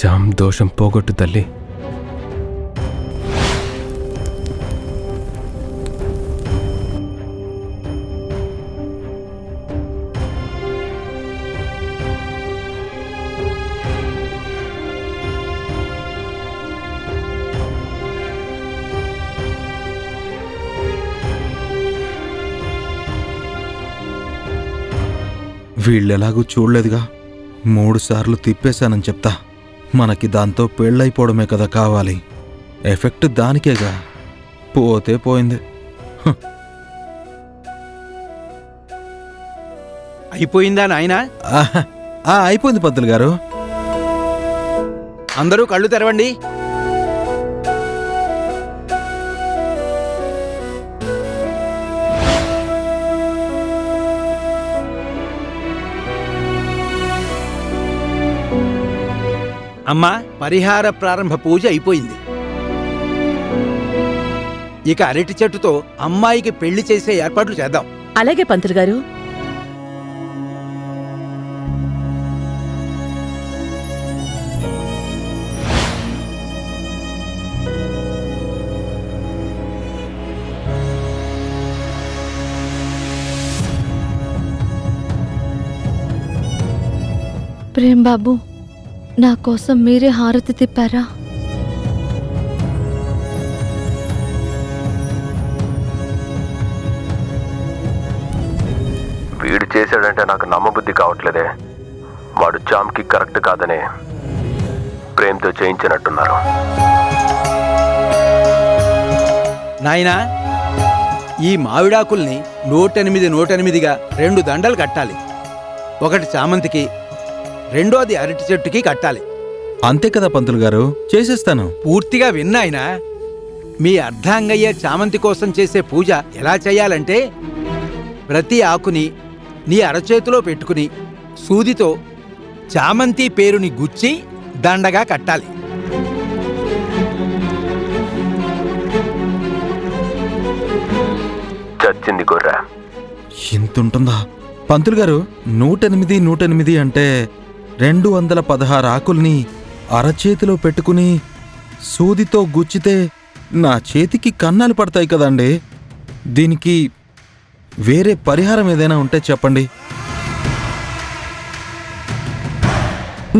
Jam దోషం పోగొట్టు తల్లి. వీళ్ళెలాగూ చూడలేదుగా, 3 సార్లు తిప్పేశానని చెప్తా. మనకి దాంతో పెళ్ళైపోవడమే కదా కావాలి. ఎఫెక్ట్ దానికేగా, పోతే పోయింది. అయిపోయిందా నాయనా? అయిపోయింది పంతులు గారు. అందరూ కళ్ళు తెరవండి. అమ్మా, పరిహార ప్రారంభ పూజ అయిపోయింది. ఇక అరటి చెట్టుతో అమ్మాయికి పెళ్లి చేసే ఏర్పాట్లు చేద్దాం. అలాగే పంతులు గారు. ప్రేమ్ బాబు, నా కోసం మీరే హారతి తిప్పారా? వీడు చేశాడంటే నాకు నమ్మబుద్ధి కావట్లేదే. వాడు జామ్కి కరెక్ట్ కాదనే ప్రేమతో చేయించినట్టున్నారు. నాయనా, ఈ మావిడాకుల్ని 108గా 2 దండలు కట్టాలి. ఒకటి చామంతికి, రెండోది అరటి చెట్టుకి కట్టాలి. అంతే కదా పంతులు గారు, చేసేస్తాను. పూర్తిగా విన్నాయనా? మీ అర్ధాంగయ్య చామంతి కోసం చేసే పూజ ఎలా చేయాలంటే, ప్రతి ఆకుని నీ అరచేతిలో పెట్టుకుని సూదితో చామంతి పేరుని గుచ్చి దండగా కట్టాలి. చచ్చింది గొర్రె. ఇంతుంటుందా పంతులు గారు? 108 అంటే 216 ఆకుల్ని అరచేతిలో పెట్టుకుని సూదితో గుచ్చితే నా చేతికి కన్నాలు పడతాయి కదండి. దీనికి వేరే పరిహారం ఏదైనా ఉంటే చెప్పండి.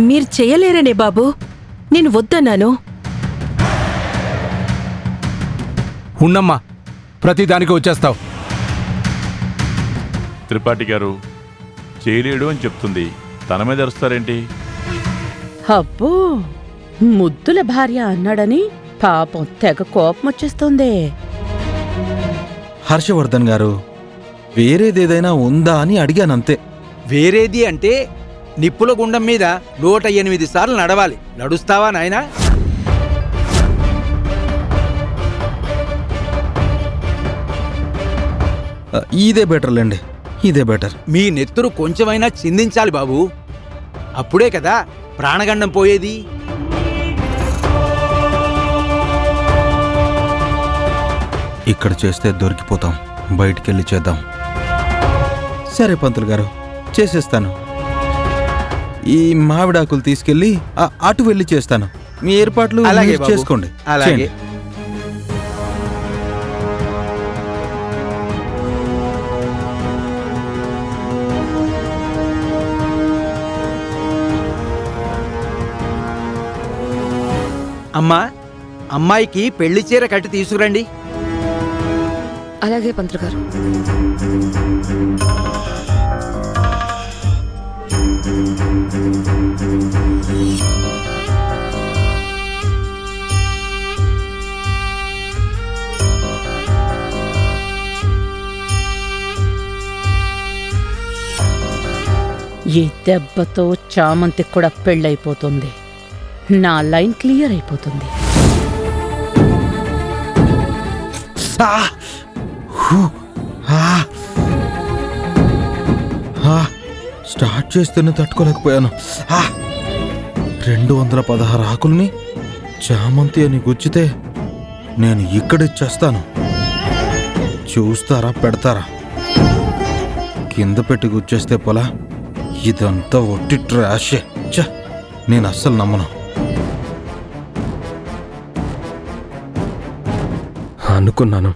మీరు చేయలేరనే బాబు, నేను వద్దన్నాను. ఉన్నమ్మా, ప్రతిదానికి వచ్చేస్తావు. త్రిపాఠి గారు చేయలేడు అని చెప్తుంది, తన మీద అరుస్తారేంటి? అబ్బో, ముద్దుల భార్య అన్నాడని పాపం తెగ కోపం వచ్చేస్తోంది. హర్షవర్ధన్ గారు, వేరేదేదైనా ఉందా అని అడిగానంతే. వేరేది అంటే నిప్పుల గుండం మీద 108 సార్లు నడవాలి. నడుస్తావా నాయనా? ఇదే బెటర్లేండి, ఇదే బెటర్. మీ నెత్తురు కొంచెమైనా చిందించాలి బాబు. అప్పుడే కదా ప్రాణగండం పోయేది. ఇక్కడ చేస్తే దొరికిపోతాం, బయటికెళ్ళి చేద్దాం. సరే పంతులు గారు, చేసేస్తాను. ఈ మావిడాకులు తీసుకెళ్ళి అటు వెళ్ళి చేస్తాను. మీ ఏర్పాట్లు అలాగే బాబు, చేసుకోండి. అలాగే. అమ్మా, అమ్మాయికి పెళ్లి చీర కట్టి తీసుకురండి. అలాగే పంతులు గారు. ఈ దెబ్బతో చామంతికి కూడా పెళ్ళైపోతుంది. నా లైన్ క్లియర్ అయిపోతుంది. స్టార్ట్ చేస్తేనే తట్టుకోలేకపోయాను. 216 ఆకుల్ని చామంతి అని గుచ్చితే నేను ఇక్కడే చేస్తాను. చూస్తారా పెడతారా? కింద పెట్టి గుచ్చేస్తే పొలా, ఇదంతా ఒట్టి ట్రాషే. నేను అస్సలు నమ్మను. అనుకున్నాను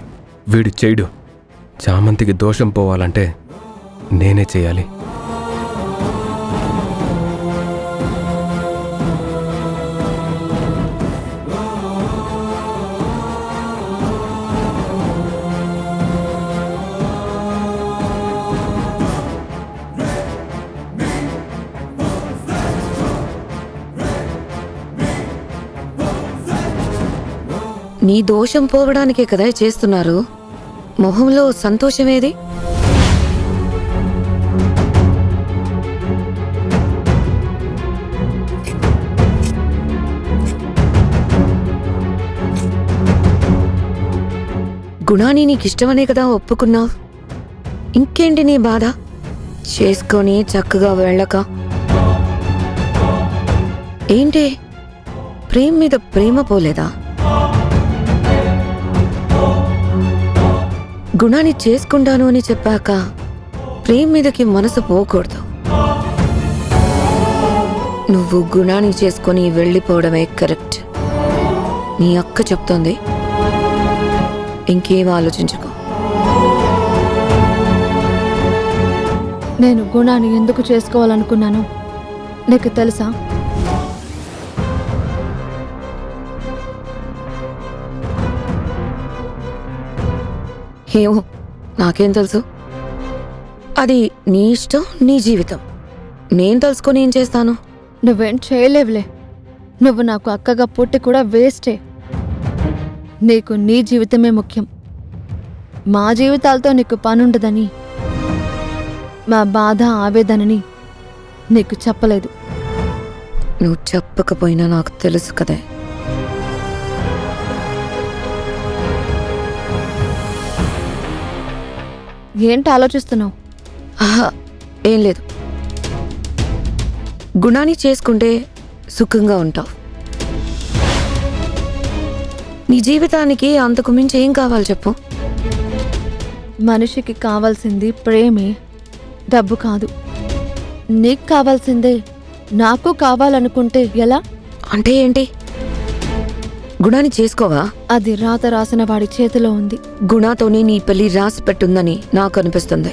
వీడు చేయడు. చామంతికి దోషం పోవాలంటే నేనే చేయాలి. నీ దోషం పోవడానికే కదా చేస్తున్నారు. మొహంలో సంతోషమేది? గుణాన్ని నీకిష్టమనే కదా ఒప్పుకున్నావు. ఇంకేంటి నీ బాధ? చేసుకొని చక్కగా వెళ్ళక ఏంటి, ప్రేమ మీద ప్రేమ పోలేదా? గుణాన్ని చేసుకుంటాను అని చెప్పాక ప్రేమ మీదకి మనసు పోకూడదు. నువ్వు గుణాన్ని చేసుకొని వెళ్ళిపోవడమే కరెక్ట్. నీ అక్క చెప్తోంది, ఇంకేం ఆలోచించుకో. నేను గుణాన్ని ఎందుకు చేసుకోవాలనుకున్నాను నీకు తెలుసా? ఏమో, నాకేం తెలుసు? అది నీ ఇష్టం, నీ జీవితం. నేను తెలుసుకొని ఏం చేస్తాను? నువ్వేం చేయలేవులే. నువ్వు నాకు అక్కగా పుట్టి కూడా వేస్టే. నీకు నీ జీవితమే ముఖ్యం. మా జీవితాలతో నీకు పనుండదని, మా బాధ ఆవేదనని నీకు చెప్పలేదు. నువ్వు చెప్పకపోయినా నాకు తెలుసు కదే. ఏంటి ఆలోచిస్తున్నావు? ఆహా, ఏం లేదు. గుణాన్ని చేసుకుంటే సుఖంగా ఉంటావు. నీ జీవితానికి అంతకు మించి ఏం కావాలి చెప్పు? మనిషికి కావాల్సింది ప్రేమే, డబ్బు కాదు. నీకు కావాల్సిందే నాకు కావాలనుకుంటే ఎలా? అంటే ఏంటి? గుణాన్ని చేసుకోవా? అది రాత రాసిన వాడి చేతిలో ఉంది. గుణాతోనే నీ పెళ్లి రాసి పెట్టుందని నాకు అనిపిస్తుంది.